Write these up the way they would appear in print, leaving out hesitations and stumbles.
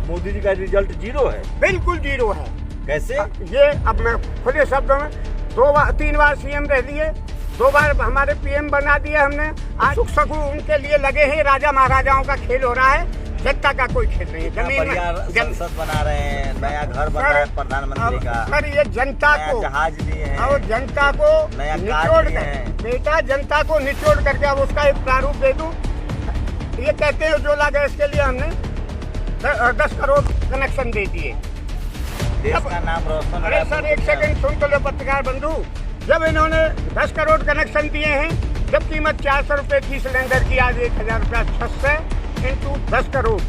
मोदी जी का रिजल्ट 0 है? बिल्कुल 0 है। कैसे? ये अब मैं खुले शब्दों में 3 बार सीएम रह लिए, 2 बार हमारे पीएम बना दिए हमने। आज सुख सुकून उनके लिए लगे हैं, राजा महाराजाओं का खेल हो रहा है, जनता का कोई खेल नहीं है। जमीन में संसद बना रहे हैं, नया घर बना रहे हैं प्रधानमंत्री का, सर ये जनता को जहाज दिए हैं और जनता को नया निचोड़ कर, बेटा जनता को निचोड़ करके अब उसका एक प्रारूप दे दूं। ये कहते हैं उज्ज्वला गैस के लिए हमने 10 करोड़ कनेक्शन दे दिए। देश का नाम रोशन। अरे सर एक सेकंड सुन तो लो पत्रकार बंधु, जब इन्होंने 10 करोड़ कनेक्शन दिए हैं, जब कीमत 400 रुपए थी सिलेंडर की, आज 1000 रुपया 600 इंटू 10 करोड़,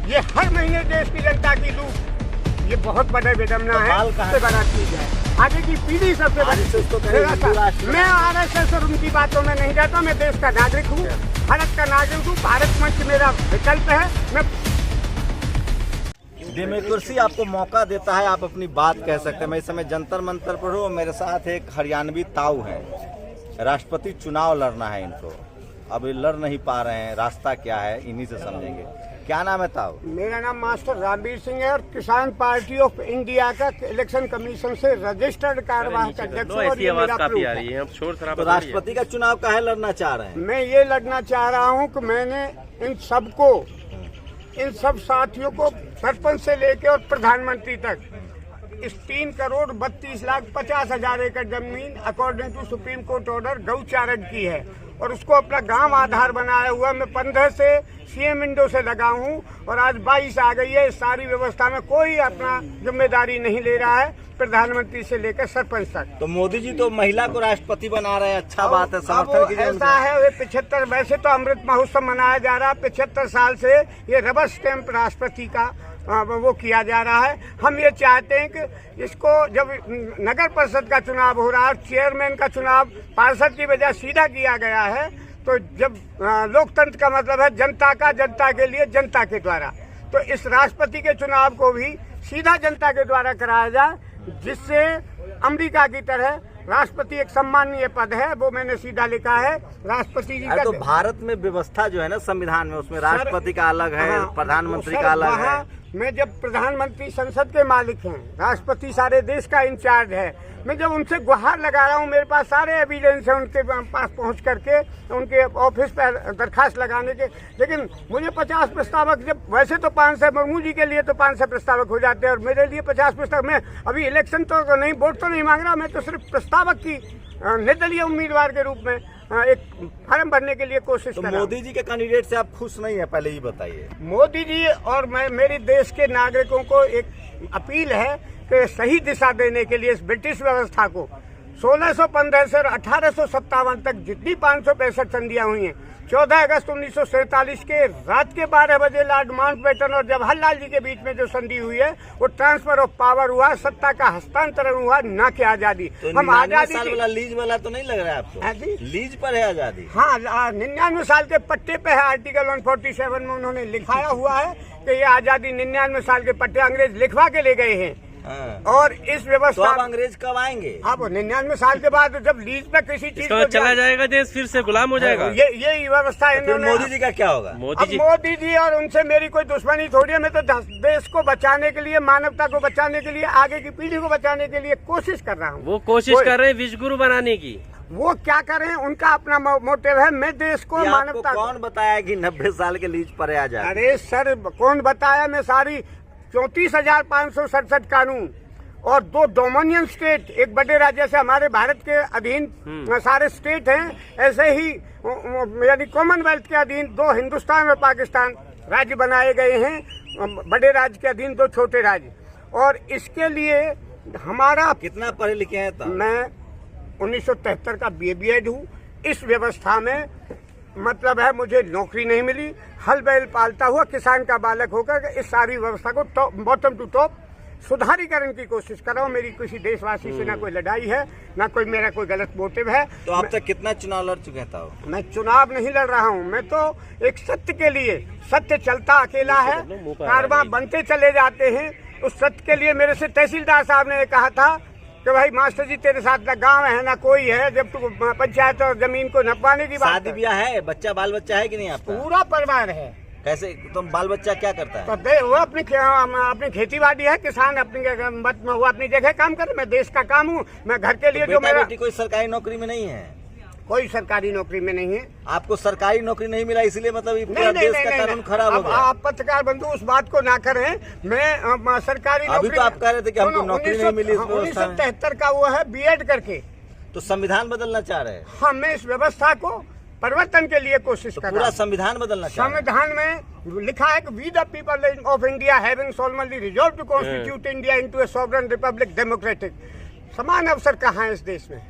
ये हर महीने देश की जनता की लूट, ये बहुत बड़ा विडम्बना है। सबसे बड़ा चीज है, आगे की पीढ़ी सबसे बड़ी। मैं RSS और उनकी बातों में नहीं जाता, मैं देश का नागरिक हूँ, भारत का नागरिक हूँ, भारत मंच मेरा विकल्प है। मैं डेमोक्रेसी आपको मौका देता है, आप अपनी बात कह सकते हैं। मैं इस समय जंतर मंतर पर हूँ, मेरे साथ एक हरियाणवी ताऊ है, राष्ट्रपति चुनाव लड़ना है इनको, अब ये लड़ नहीं पा रहे हैं, रास्ता क्या है इन्हीं से समझेंगे। क्या नाम है ताऊ? मेरा नाम मास्टर रामवीर सिंह है और किसान पार्टी ऑफ इंडिया का इलेक्शन कमीशन से रजिस्टर्ड कार्यवाहक अध्यक्ष हूँ। और ये मेरा तो राष्ट्रपति का चुनाव काहे लड़ना चाह रहे हैं? मैं ये लड़ना चाह रहा हूँ कि मैंने इन सब साथियों को सरपंच से लेकर और प्रधानमंत्री तक इस 3 करोड़ 32 लाख 50 हजार एकड़ जमीन according to supreme court order गौचारण की है और उसको अपना गांव आधार बनाया हुआ। मैं 15 से सीएम विंडो से लगा हूं और आज 22 आ गई है। इस सारी व्यवस्था में कोई अपना जिम्मेदारी नहीं ले रहा है, प्रधानमंत्री से लेकर सरपंच तक। तो मोदी जी तो महिला को राष्ट्रपति बना रहे हैं, अच्छा बात है, समर्थन कीजिए। ऐसा है वे 75, वैसे तो अमृत महोत्सव मनाया जा रहा है, 75 साल से ये रबर स्टैंप राष्ट्रपति का वो किया जा रहा है। हम ये चाहते हैं कि इसको जब नगर परिषद का चुनाव हो रहा है, चेयरमैन का चुनाव पार्षद की वजह सीधा किया गया है, तो जब लोकतंत्र का मतलब है जनता का, जनता के लिए, जनता के द्वारा, तो इस राष्ट्रपति के चुनाव को भी सीधा जनता के द्वारा कराया जाए, जिससे अमेरिका की तरह राष्ट्रपति एक सम्मानीय पद है, वो मैंने सीधा लिखा है राष्ट्रपति जी का। तो भारत में व्यवस्था जो है ना संविधान में, उसमें राष्ट्रपति का अलग है, प्रधानमंत्री का अलग है। मैं जब प्रधानमंत्री संसद के मालिक हैं, राष्ट्रपति सारे देश का इंचार्ज है, मैं जब उनसे गुहार लगा रहा हूँ, मेरे पास सारे एविडेंस है उनके पास पहुँच करके उनके ऑफिस पर दरखास्त लगाने के, लेकिन मुझे 50 प्रस्तावक, जब वैसे तो 500 मुर्मू जी के लिए तो 500 प्रस्तावक हो जाते हैं और मेरे लिए 50 प्रस्तावक। मैं अभी इलेक्शन तो नहीं, वोट तो नहीं मांग रहा, मैं तो सिर्फ प्रस्तावक की निर्दलीय उम्मीदवार के रूप में एक फार्म भरने के लिए कोशिश कर रहा हूं। मोदी जी के कैंडिडेट से आप खुश नहीं है, पहले ही बताइए। मोदी जी और मैं, मेरे देश के नागरिकों को एक अपील है कि सही दिशा देने के लिए इस ब्रिटिश व्यवस्था को 1615 से 1857 तक जितनी 565 संधियां हुई हैं, 14 अगस्त 1947 के रात के 12 बजे लॉर्ड माउंटबेटन और जवाहरलाल जी के बीच में जो संधि हुई है, वो ट्रांसफर ऑफ पावर हुआ, सत्ता का हस्तांतरण हुआ, न कि आजादी। तो हम आजादी वाला लीज वाला तो नहीं लग रहा है आपको? लीज पर है आजादी। हाँ, 99 साल के पट्टे पे है, आर्टिकल 147 में उन्होंने लिखाया हुआ है कि ये आजादी 99 साल के पट्टे अंग्रेज लिखवा के ले गए हैं। और इस व्यवस्था, तो अब अंग्रेज कब आएंगे? अब 99 साल के बाद जब लीज पे किसी चीज को चला जाएगा, देश फिर से गुलाम हो जाएगा। ये व्यवस्था तो मोदी जी का क्या होगा? मोदी जी और उनसे मेरी कोई दुश्मनी थोड़ी है। मैं तो देश को बचाने के लिए, मानवता को बचाने के लिए, आगे की पीढ़ी को बचाने के लिए कोशिश कर रहा हूँ। वो कोशिश कर रहे हैं विश्वगुरु बनाने की। वो क्या करें, उनका अपना मोटिव है। मैं देश को, मानवता को। कौन बताया कि 90 साल के लीज पर आ जाए? अरे सर, कौन बताया? मैं सारी 34,567 कानून और 2 डोमिनियन स्टेट, एक बड़े राज्य से हमारे भारत के अधीन सारे स्टेट हैं, ऐसे ही यानी कॉमनवेल्थ के अधीन 2 हिंदुस्तान और पाकिस्तान राज्य बनाए गए हैं, बड़े राज्य के अधीन 2 छोटे राज्य। और इसके लिए हमारा, कितना पढ़े लिखे हैं? मैं 1973 का BA हूँ। इस व्यवस्था में मतलब है मुझे नौकरी नहीं मिली, हल बैल पालता हुआ किसान का बालक होकर इस सारी व्यवस्था को बॉटम टू टॉप सुधारीकरण की कोशिश कर रहा हूँ। मेरी किसी देशवासी से ना कोई लड़ाई है, ना कोई मेरा कोई गलत मोटिव है। तो आप तक कितना चुनाव लड़ चुके हैं? मैं चुनाव नहीं लड़ रहा हूँ, मैं तो एक सत्य के लिए, सत्य चलता अकेला है, कारवां बनते चले जाते हैं। उस सत्य के लिए मेरे से तहसीलदार साहब ने कहा था कि भाई मास्टर जी तेरे साथ ना गांव है ना कोई है, जब तू पंचायत और जमीन को नपवाने की बात। शादी ब्याह है, बच्चा बाल बच्चा है कि नहीं आपका? पूरा परिवार है। कैसे तुम बाल बच्चा क्या करता है? तो वो अपनी खेती बाड़ी है, किसान अपनी वो अपनी जगह काम करे, मैं देश का काम हूँ, मैं घर के लिए तो जो बेटा मेरा बेटी कोई सरकारी नौकरी में नहीं है? कोई सरकारी नौकरी में नहीं है। आपको सरकारी नौकरी नहीं मिला इसलिए मतलब ये पूरा नहीं, देश का कानून खराब हो अब गया? आप पत्रकार बंधु उस बात को ना करें। मैं सरकारी अभी तो आप कह रहे थे कि हमको नौकरी नहीं मिली इस व्यवस्था में। 1973 का वो है बीएड करके, तो संविधान बदलना चाह रहे हैं? हाँ, मैं इस व्यवस्था को परिवर्तन के लिए कोशिश तो कर पूरा रहा हूँ। संविधान बदलना चाह रहे हैं? संविधान में लिखा है कि we the people of India having solemnly resolved to constitute India into a sovereign republic democratic. समान अवसर कहाँ है इस देश में?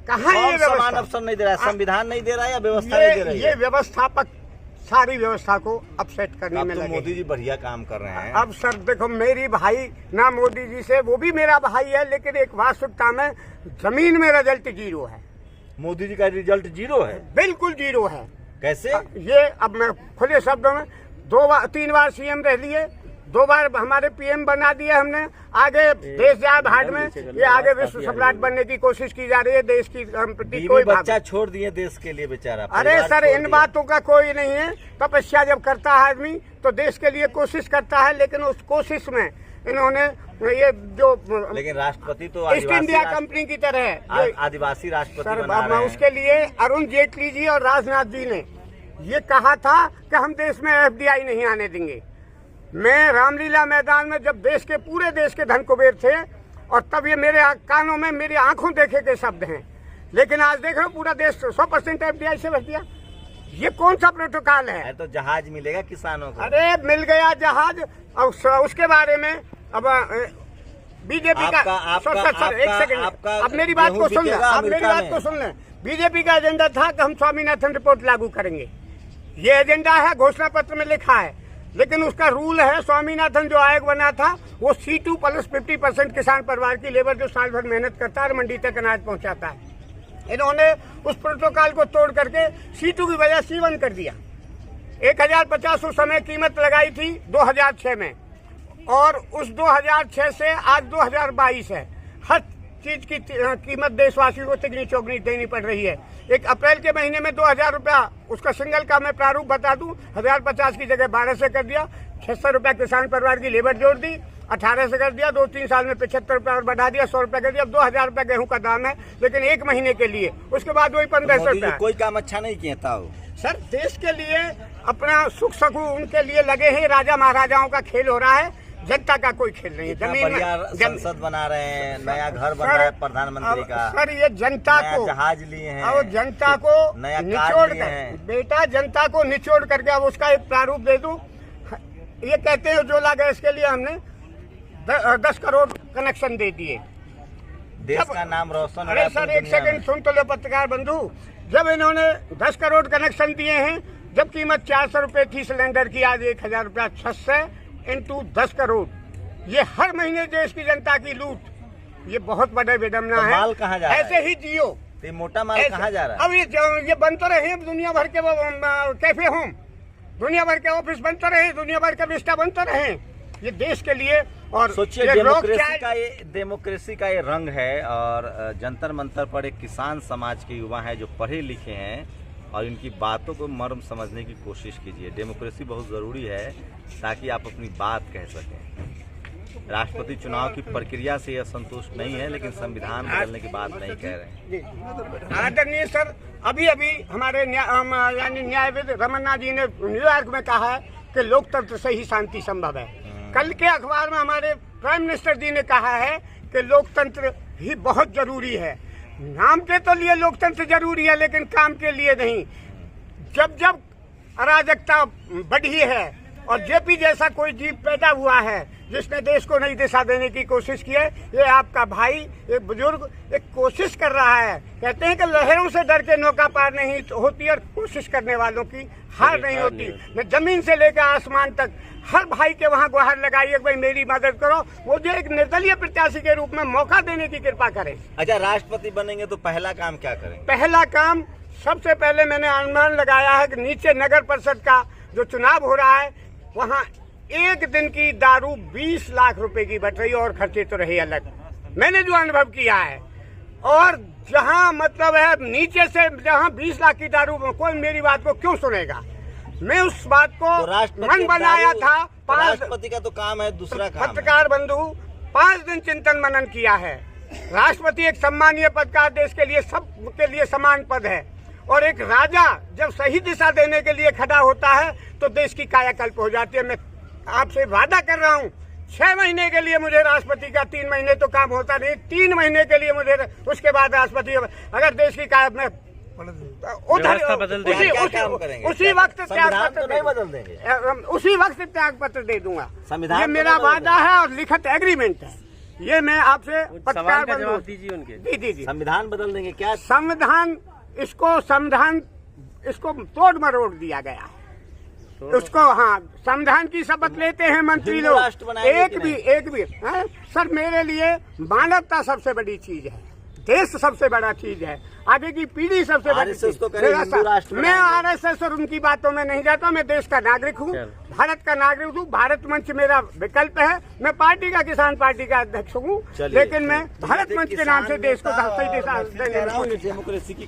कहाँ है ये समान व्यवस्था? अवसर नहीं दे रहा है, संविधान नहीं दे रहा है या व्यवस्था नहीं दे रही ये है? व्यवस्थापक सारी व्यवस्था को अपसेट करने अब में तो लगे। मोदी जी बढ़िया काम कर रहे हैं। अब सर देखो, मेरी भाई ना मोदी जी से, वो भी मेरा भाई है, लेकिन एक वास्तविकता में जमीन में रिजल्ट 0 है। मोदी जी का रिजल्ट 0 है? बिल्कुल 0 है। कैसे? ये अब मैं खुले शब्दों में 3 बार सीएम रह लिए, 2 बार हमारे पीएम बना दिए हमने। आगे देश जाए भाड़ में, ये आगे विश्व सम्राट बनने की कोशिश की जा रही है देश की प्रति। बीवी कोई बच्चा छोड़ दिए देश के लिए बेचारा। अरे परिवार सर, छोड़ इन दिए। बातों का कोई नहीं है। तपस्या जब करता है आदमी तो देश के लिए कोशिश करता है, लेकिन उस कोशिश में इन्होंने ये जो लेकिन राष्ट्रपति तो ईस्ट इंडिया कंपनी की तरह है, आदिवासी राष्ट्रपति सर बना अब रहे हैं। उसके लिए अरुण जेटली जी और राजनाथ जी ने ये कहा था कि हम देश में एफडीआई नहीं आने देंगे। मैं रामलीला मैदान में जब पूरे देश के धन कुबेर थे, और तब ये मेरे कानों में, मेरी आंखों देखे के शब्द हैं। लेकिन आज देख रहे हो पूरा देश 100% एफडीआई से भर दिया। ये कौन सा प्रोटोकॉल है? तो जहाज मिलेगा किसानों को? अरे मिल गया जहाज। और उसके बारे में अब बीजेपी का सर एक सेकंड, अब मेरी बात को सुन लें, अब मेरी बात को सुन लें। बीजेपी का एजेंडा था कि हम स्वामीनाथन रिपोर्ट लागू करेंगे। ये एजेंडा है, घोषणा पत्र में लिखा है, लेकिन उसका रूल है, स्वामीनाथन जो आयोग बना था वो C2 प्लस 50% किसान परिवार की लेबर जो साल भर मेहनत करता है और मंडी तक अनाज पहुंचाता है। इन्होंने उस प्रोटोकॉल को तोड़ करके C2 की वजह C1 कर दिया। 1050 उस समय कीमत लगाई थी 2006 में, और उस 2006 से आज 2022 है। हर चीज की कीमत देशवासियों को तिगनी चौगनी देनी पड़ रही है। एक अप्रैल के महीने में 2000 रुपया उसका सिंगल का मैं प्रारूप बता दूं, 1050 की जगह 1200 कर दिया। 600 रुपया किसान परिवार की लेबर जोड़ दी, 18 से कर दिया। 2-3 साल में 75 रुपया और बढ़ा दिया, 100 रुपया कर दिया। अब 2000 रुपया गेहूं का दाम है, लेकिन 1 महीने के लिए। उसके बाद वही 1500 रुपया। कोई काम अच्छा नहीं किया था सर, देश के लिए अपना सुख सकून उनके लिए लगे हैं। राजा महाराजाओं का खेल हो रहा है, जनता का कोई खेल नहीं है। जमीन में संसद बना रहे हैं, नया घर बन रहा है प्रधानमंत्री का। सर, ये जनता को जहाज लिए हैं और जनता को नया निचोड़ कर, बेटा जनता को निचोड़ करके अब उसका एक प्रारूप दे दूं। ये कहते हैं उज्ज्वला गैस के लिए हमने 10 करोड़ कनेक्शन दे दिए। देश का नाम रोशन। अरे सर, एक सेकंड सुन तो लो पत्रकार बंधु। जब इन्होंने 10 करोड़ कनेक्शन दिए हैं, जब कीमत 400 रुपए थी सिलेंडर की, आज 1000 रुपया। 600 इंटू 10 करोड़, ये हर महीने देश की जनता की लूट। ये बहुत बड़े विडम्बना है। माल कहाँ जा रहा है? ऐसे ही जियो। तो मोटा माल कहाँ जा रहा है? अब ये बन तो रहे दुनिया भर के कैफे होम, दुनिया भर के ऑफिस बन तो रहे, दुनिया भर के विस्टा बन तो रहे। ये देश के लिए। और सोचिए, डेमोक्रेसी का ये रंग है। और जंतर मंतर पर एक किसान समाज के युवा हैं जो पढ़े लिखे हैं, और इनकी बातों को मर्म समझने की कोशिश कीजिए। डेमोक्रेसी बहुत ज़रूरी है ताकि आप अपनी बात कह सकें। राष्ट्रपति चुनाव की प्रक्रिया से यह संतुष्ट नहीं है, लेकिन संविधान बदलने की बात नहीं कह रहे हैं। आदरणीय सर, अभी हमारे यानी न्यायविद रमन्ना जी ने न्यूयॉर्क में कहा है कि लोकतंत्र से ही शांति संभव है। कल के अखबार में हमारे प्राइम मिनिस्टर जी ने कहा है कि लोकतंत्र ही बहुत जरूरी है। नाम के तो लिए लोकतंत्र जरूरी है, लेकिन काम के लिए नहीं। जब जब अराजकता बढ़ी है और जेपी जैसा कोई जीव पैदा हुआ है जिसने देश को नई दिशा देने की कोशिश की है, ये आपका भाई, एक बुजुर्ग, एक कोशिश कर रहा है। कहते हैं कि लहरों से डर के नौका पार नहीं होती, और कोशिश करने वालों की हार नहीं होती। मैं जमीन से लेकर आसमान तक हर भाई के वहाँ गुहार लगाई है, भाई मेरी मदद करो। मुझे एक निर्दलीय प्रत्याशी के रूप में मौका देने की कृपा करें। अच्छा, राष्ट्रपति बनेंगे तो पहला काम क्या करेंगे? पहला काम, सबसे पहले मैंने अनुमान लगाया है कि नीचे नगर परिषद का जो चुनाव हो रहा है, वहाँ एक दिन की दारू 20 लाख रुपए की बट रही है, और खर्चे तो रहे अलग। मैंने जो अनुभव किया है, और जहाँ मतलब है नीचे से जहाँ 20 लाख की दारू, कोई मेरी बात को क्यों सुनेगा? मैं उस बात को तो मन बनाया था। राष्ट्रपति का तो काम है, दूसरा काम है। पत्रकार बंधु 5 दिन चिंतन मनन किया है। राष्ट्रपति एक सम्मानीय पद का देश के लिए सबके लिए समान पद है, और एक राजा जब सही दिशा देने के लिए खड़ा होता है तो देश की कायाकल्प हो जाती है। मैं आपसे वादा कर रहा हूँ, 6 महीने के लिए मुझे राष्ट्रपति का, 3 महीने तो काम होता नहीं, 3 महीने के लिए मुझे, उसके बाद राष्ट्रपति अगर देश की काय में व्यवस्था बदल देंगे। उसी वक्त त्याग संविधान पत्र तो नहीं बदल देंगे। उसी वक्त त्याग पत्र दे दूंगा। संविधान ये तो मेरा नहीं बदल वादा है और लिखित एग्रीमेंट है। ये मैं आपसे सवाल पत्रकार का जवाब बंधु दीजिए उनके। दीजिए। संविधान बदल देंगे क्या? संविधान इसको तोड़ मरोड़ दिया गया है। उसको, हाँ, संविधान की शपथ लेते हैं मंत्री हिंदू लोग, राष्ट्र बनाएंगे एक भी हैं? सर, मेरे लिए मानवता सबसे बड़ी चीज है, देश सबसे बड़ा चीज है, आगे की पीढ़ी सबसे बड़ी चीज। तो करे हिंदू राष्ट्र मैं RSS और उनकी बातों में नहीं जाता। मैं देश का नागरिक हूँ, भारत का नागरिक हूँ। भारत मंच मेरा विकल्प है। मैं पार्टी का, किसान पार्टी का अध्यक्ष हूँ, लेकिन मैं भारत मंच के नाम से देश को सही दिशा देने में डेमोक्रेसी की